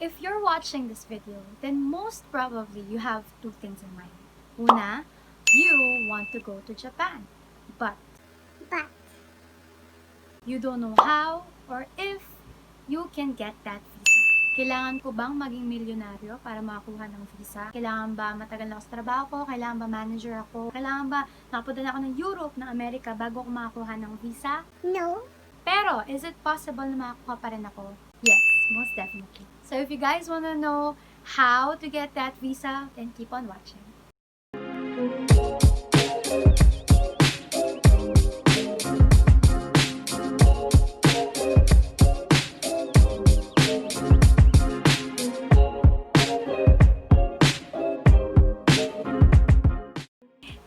If you're watching this video, then most probably you have two things in mind. Una, you want to go to Japan, but you don't know how or if you can get that visa. Kailangan ko bang maging milyonaryo para makakuha ng visa? Kailangan ba matagal na ako sa trabaho ko? Kailangan ba manager ako? Kailangan ba nakapunta na ako ng Europe, ng Amerika bago ako makakuha ng visa? No. Pero, is it possible na makakuha pa rin ako? Yes, most definitely. So if you guys wanna know how to get that visa, then keep on watching.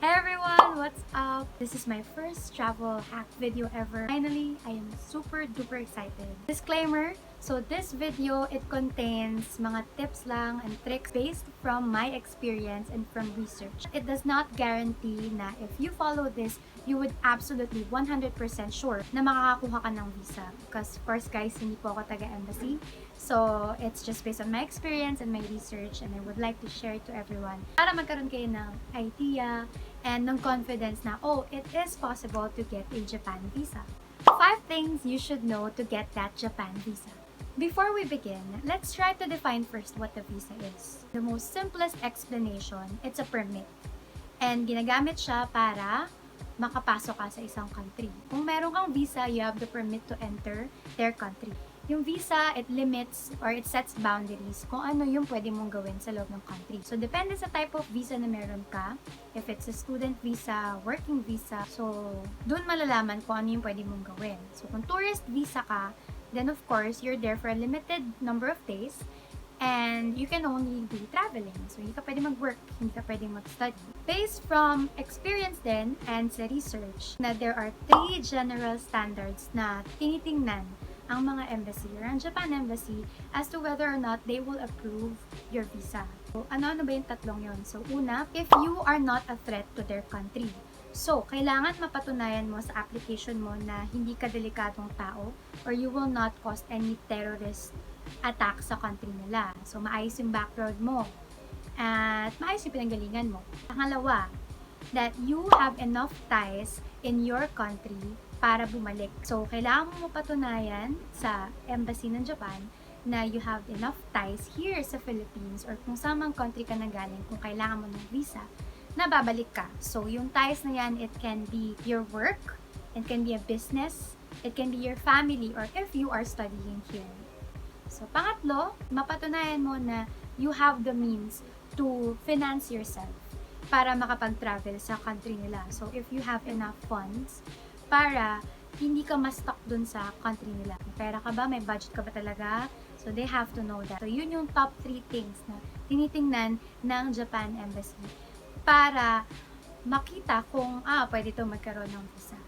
Hey everyone, what's up? This is my first travel hack video ever. Finally, I am super duper excited. Disclaimer, so this video, it contains mga tips lang and tricks based from my experience and from research. It does not guarantee na if you follow this, you would absolutely 100% sure na makakakuha ka ng visa. Because of course guys, hindi po ako taga-embassy. So, it's just based on my experience and my research and I would like to share it to everyone para magkaroon kayo ng idea and ng confidence na, oh, it is possible to get a Japan visa. 5 things you should know to get that Japan visa. Before we begin, let's try to define first what the visa is. The most simplest explanation, it's a permit. And ginagamit siya para makapasok ka sa isang country. Kung meron kang visa, you have the permit to enter their country. Yung visa, it limits or it sets boundaries kung ano yung pwede mong gawin sa loob ng country. So, depende sa type of visa na meron ka. If it's a student visa, working visa, so, dun malalaman kung ano yung pwede mong gawin. So, kung tourist visa ka, then of course, you're there for a limited number of days and you can only do traveling. So, hindi ka pwede mag-work, hindi ka pwede mag-study. Based from experience din and sa research, na there are 3 general standards na tinitingnan ang mga embassy or ang Japan embassy as to whether or not they will approve your visa. So, ano ba yung tatlong yon? So, una, if you are not a threat to their country. So, kailangan mapatunayan mo sa application mo na hindi ka delikatong tao or you will not cause any terrorist attack sa country nila. So, maayos yung background mo at maayos yung pinanggalingan mo. Pangalawa, that you have enough ties in your country para bumalik. So, kailangan mo mapatunayan sa embassy ng Japan na you have enough ties here sa Philippines or kung saan mang country ka nanggaling kung kailangan mo ng visa na babalik ka. So, yung ties na yan, it can be your work, it can be a business, it can be your family, or if you are studying here. So, pangatlo, mapatunayan mo na you have the means to finance yourself para makapag-travel sa country nila. So, if you have enough funds para hindi ka ma-stuck dun sa country nila. May pera ka ba? May budget ka ba talaga? So, they have to know that. So, yun yung top 3 things na tinitingnan ng Japan Embassy para makita kung, pwede ito magkaroon ng visa.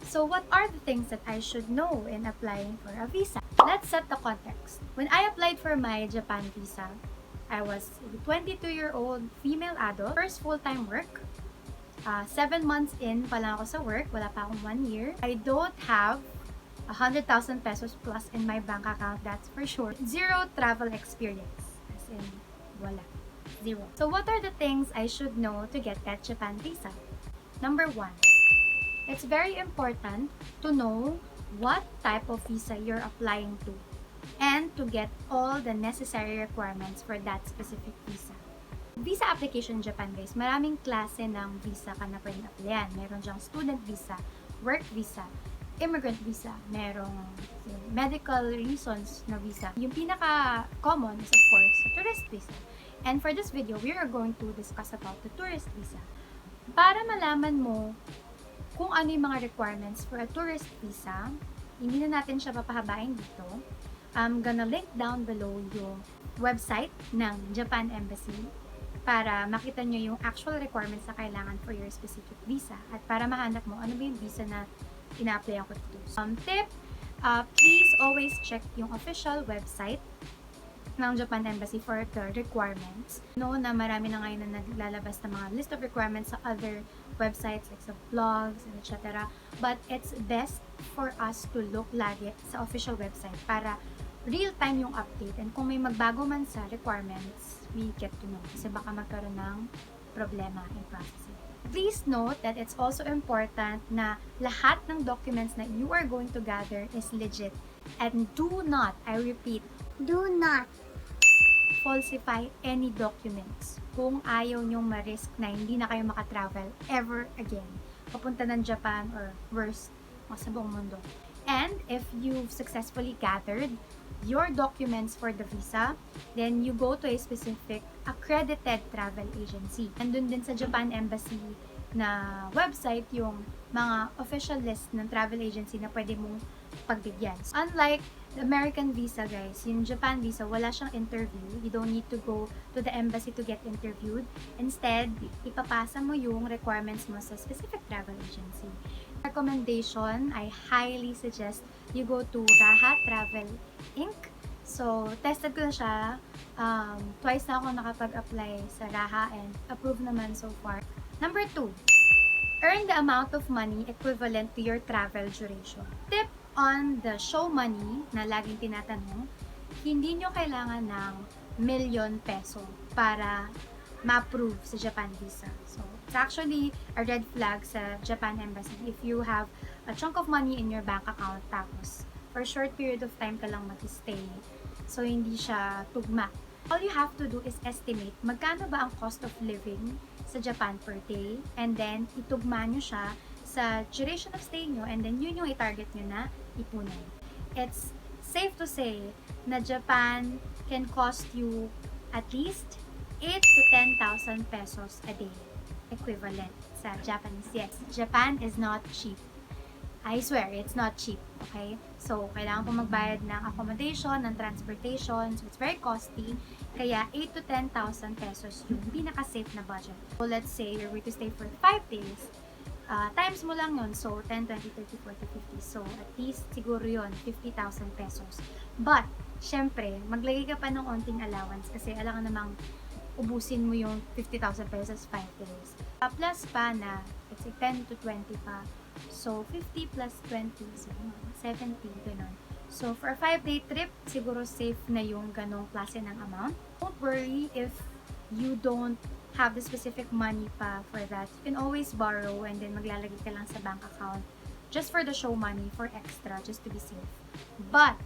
So, what are the things that I should know in applying for a visa? Let's set the context. When I applied for my Japan visa, I was a 22-year-old female adult, first full-time work. 7 months in pa lang ako sa work, wala pa akong 1 year. I don't have 100,000 pesos plus in my bank account, that's for sure. 0 travel experience, as in, wala. 0. So what are the things I should know to get that Japan visa? Number 1, it's very important to know what type of visa you're applying to and to get all the necessary requirements for that specific visa. Visa application in Japan guys, maraming klase ng visa ka na pwedeng applyan. Meron dyang student visa, work visa, immigrant visa, merong medical reasons na visa. Yung pinaka-common is of course the tourist visa. And for this video, we are going to discuss about the tourist visa. Para malaman mo kung ano yung mga requirements for a tourist visa, hindi na natin siya papahabain dito. I'm gonna link down below yung website ng Japan Embassy para makita nyo yung actual requirements na kailangan for your specific visa at para mahanap mo ano ba yung visa na ina-applyan ko dito. Tip, please always check yung official website ng Japan Embassy for the requirements. No, na marami na ngayon na naglalabas ng mga list of requirements sa other websites like sa blogs and etc. But it's best for us to look lagi sa official website para real-time yung update. And kung may magbago man sa requirements, we get to know. Kasi baka magkaroon ng problema in processing. Please note that it's also important na lahat ng documents na you are going to gather is legit. And do not, I repeat, Do not falsify any documents kung ayaw nyong ma-risk na hindi na kayo makatravel ever again. Papunta ng Japan or worse, sa buong mundo. And if you've successfully gathered your documents for the visa, then you go to a specific accredited travel agency. Andun din sa Japan Embassy na website yung mga official list ng travel agency na pwede mong pagbigyan. Unlike the American visa, guys, yung Japan visa, wala siyang interview. You don't need to go to the embassy to get interviewed. Instead, ipapasa mo yung requirements mo sa specific travel agency. Recommendation, I highly suggest you go to Raha Travel Inc. So, tested ko na siya. Twice na ako nakapag-apply sa Raha and approved naman so far. Number 2, earn the amount of money equivalent to your travel duration. Tip on the show money na laging tinatanong, hindi nyo kailangan ng million peso para ma-approve sa Japan visa. So, it's actually a red flag sa Japan Embassy if you have a chunk of money in your bank account tapos for a short period of time ka lang mag-stay. So, hindi siya tugma. All you have to do is estimate magkano ba ang cost of living sa Japan per day and then itugma nyo siya sa duration of stay nyo and then yun yung i-target nyo na ipunan. It's safe to say na Japan can cost you at least 8 to 10,000 pesos a day equivalent sa Japanese. Yes, Japan is not cheap. I swear, it's not cheap. Okay? So, kailangan po magbayad ng accommodation, ng transportation. So, it's very costly. Kaya, 8 to 10,000 pesos yung pinaka-safe na budget. So, let's say you're going to stay for 5 days. Times mo lang yun. So, 10, 20, 30, 40, 50. So, at least siguro yun, 50,000 pesos. But, syempre, maglagay ka pa ng onting allowance kasi alam ka namang ubusin mo yung 50,000 pesos 5 days. Plus pa na, let's say 10 to 20 pa. So, 50 plus 20, so 70, ganun. So, for a 5-day trip, siguro safe na yung ganong klase ng amount. Don't worry if you don't have the specific money pa for that. You can always borrow and then maglalagay ka lang sa bank account just for the show money, for extra, just to be safe. But,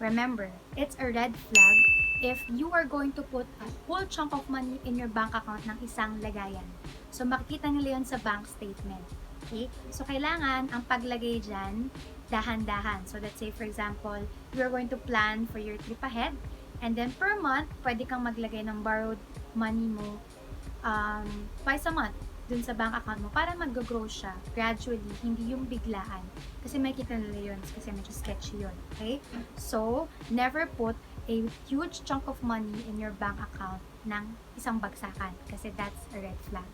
remember, it's a red flag if you are going to put a whole chunk of money in your bank account ng isang lagayan. So, makikita nila yun sa bank statement. Okay? So, kailangan ang paglagay dyan, dahan-dahan. So, let's say, for example, you're going to plan for your trip ahead, and then per month, pwede kang maglagay ng borrowed money mo twice a month dun sa bank account mo para mag-grow siya gradually, hindi yung biglaan. Kasi makikita nila yun kasi medyo sketchy yun. Okay? So, never put a huge chunk of money in your bank account ng isang bagsakan kasi that's a red flag.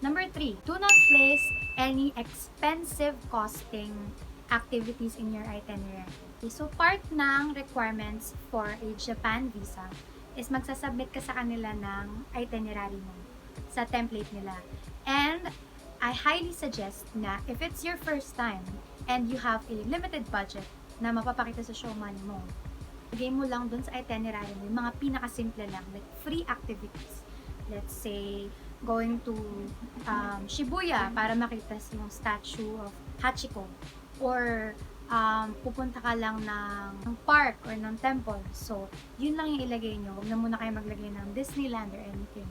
Number 3, do not place any expensive costing activities in your itinerary. Okay, so part ng requirements for a Japan visa is magsasubmit ka sa kanila ng itinerary mo sa template nila. And I highly suggest na if it's your first time and you have a limited budget na mapapakita sa show money mo, lagay mo lang dun sa itinerary mo yung mga pinakasimple lang, like free activities. Let's say, going to Shibuya para makita yung statue of Hachiko. Or pupunta ka lang ng park or ng temple. So, yun lang yung ilagay nyo. Huwag na muna kayo maglagay ng Disneyland or anything.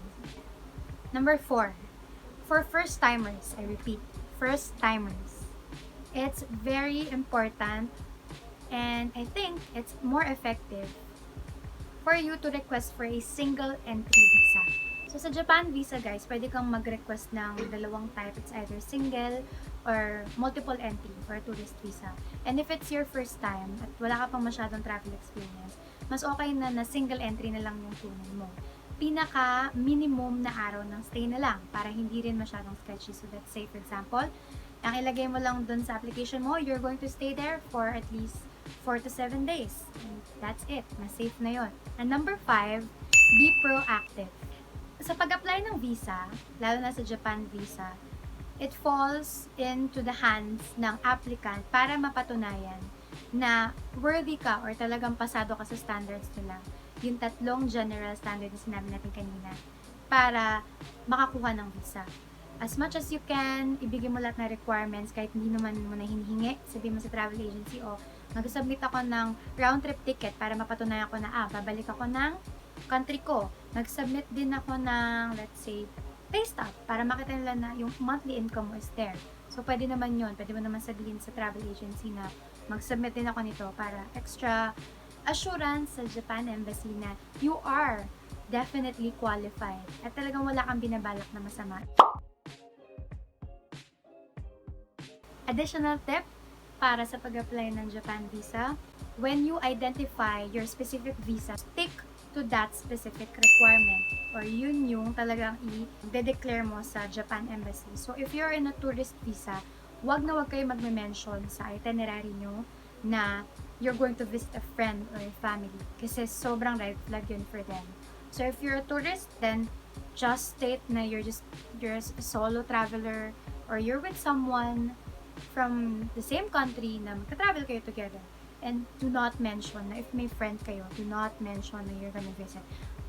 Number 4, for first-timers, I repeat, first-timers, it's very important and I think it's more effective for you to request for a single entry visa. So, sa Japan visa, guys, pwede kang mag-request ng dalawang type. It's either single or multiple entry for a tourist visa. And if it's your first time at wala ka pang masyadong travel experience, mas okay na single entry na lang yung tunan mo. Pinaka-minimum na araw ng stay na lang para hindi rin masyadong sketchy. So, let's say, for example, ang ilagay mo lang dun sa application mo, you're going to stay there for at least 4 to 7 days. And that's it. Mas safe na yon. And number 5, be proactive. Sa pag-apply ng visa, lalo na sa Japan visa, it falls into the hands ng applicant para mapatunayan na worthy ka or talagang pasado ka sa standards nila. Yung 3 general standard na sinabi natin kanina para makakuha ng visa. As much as you can, ibigay mo lahat ng requirements kahit hindi naman mo na hinihingi. Sabihin mo sa travel agency, nag-submit ako ng round trip ticket para mapatunayan ko na, babalik ako ng country ko. Nag-submit din ako ng, let's say, pay stub para makita nila na yung monthly income mo is there. So, pwede naman yun. Pwede mo naman sabihin sa travel agency na mag-submit din ako nito para extra assurance sa Japan Embassy na you are definitely qualified at talagang wala kang binabalak na masama. Additional tip para sa pag-apply ng Japan visa, when you identify your specific visa, stick to that specific requirement or yun yung talagang i-declare mo sa Japan Embassy. So, if you're in a tourist visa, wag kayo magme-mention sa itinerary nyo na you're going to visit a friend or a family kasi sobrang red flag yun for them. So, if you're a tourist, then just state na you're a solo traveler or you're with someone from the same country na magka-travel kayo together. And do not mention na if may friend kayo, do not mention na you're gonna visit.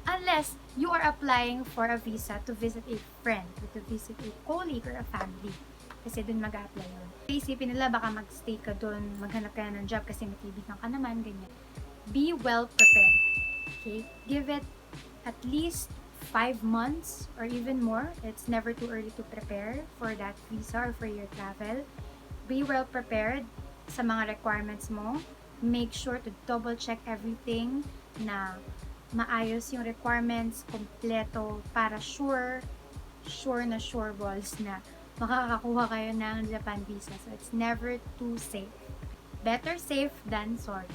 Unless you are applying for a visa to visit a friend, or to visit a colleague or a family. Kasi dun mag-a-apply yun. Isipin nila baka mag-stay ka dun, maghanap ka na ng job kasi may kaibigan ka naman, ganyan. Be well prepared. Okay? Give it at least 5 months or even more. It's never too early to prepare for that visa or for your travel. Be well prepared sa mga requirements mo. Make sure to double check everything na maayos yung requirements, kompleto, para sure balls na makakakuha kayo ng Japan visa. So, it's never too safe. Better safe than sorry.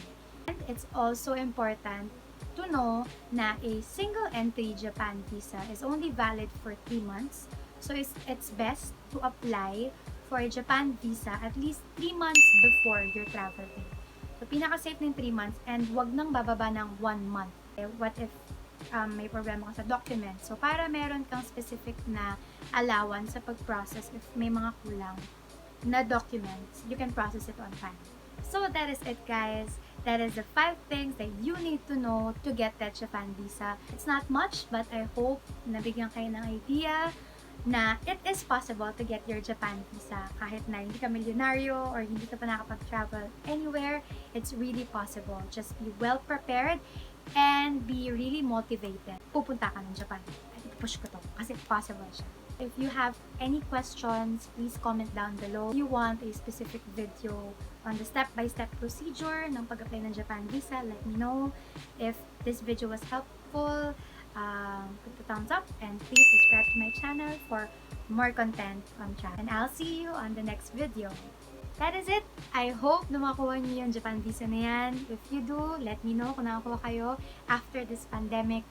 And it's also important to know na a single entry Japan visa is only valid for 3 months. So, it's best to apply for a Japan visa at least 3 months before your travel date. So, pinaka-safe ng 3 months and wag nang bababa ng 1 month. What if may problema ka sa document? So, para meron kang specific na allowance sa pag-process if may mga kulang na documents, you can process it on time. So, that is it, guys. That is the 5 things that you need to know to get that Japan visa. It's not much, but I hope nabigyan kayo ng idea na it is possible to get your Japan visa kahit na hindi ka milyonaryo or hindi ka pa nakapag-travel anywhere. It's really possible. Just be well prepared and be really motivated. Pupunta ka ng Japan. Push ko to kasi possible siya. If you have any questions, please comment down below. If you want a specific video on the step-by-step procedure ng pag-apply ng Japan visa, let me know. If this video was helpful, put the thumbs up and please subscribe to my channel for more content on channel. And I'll see you on the next video. That is it. I hope na makuha niyo yung Japan visa na yan. If you do, let me know kung nakakuha kayo after this pandemic.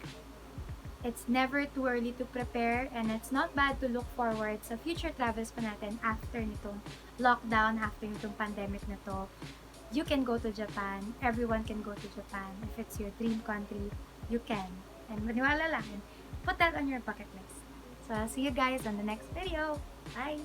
It's never too early to prepare and it's not bad to look forward sa future travels pa natin after nitong lockdown, after nitong pandemic na to. You can go to Japan. Everyone can go to Japan. If it's your dream country, you can. And maniwala lang, and put that on your bucket list. So, I'll see you guys on the next video. Bye!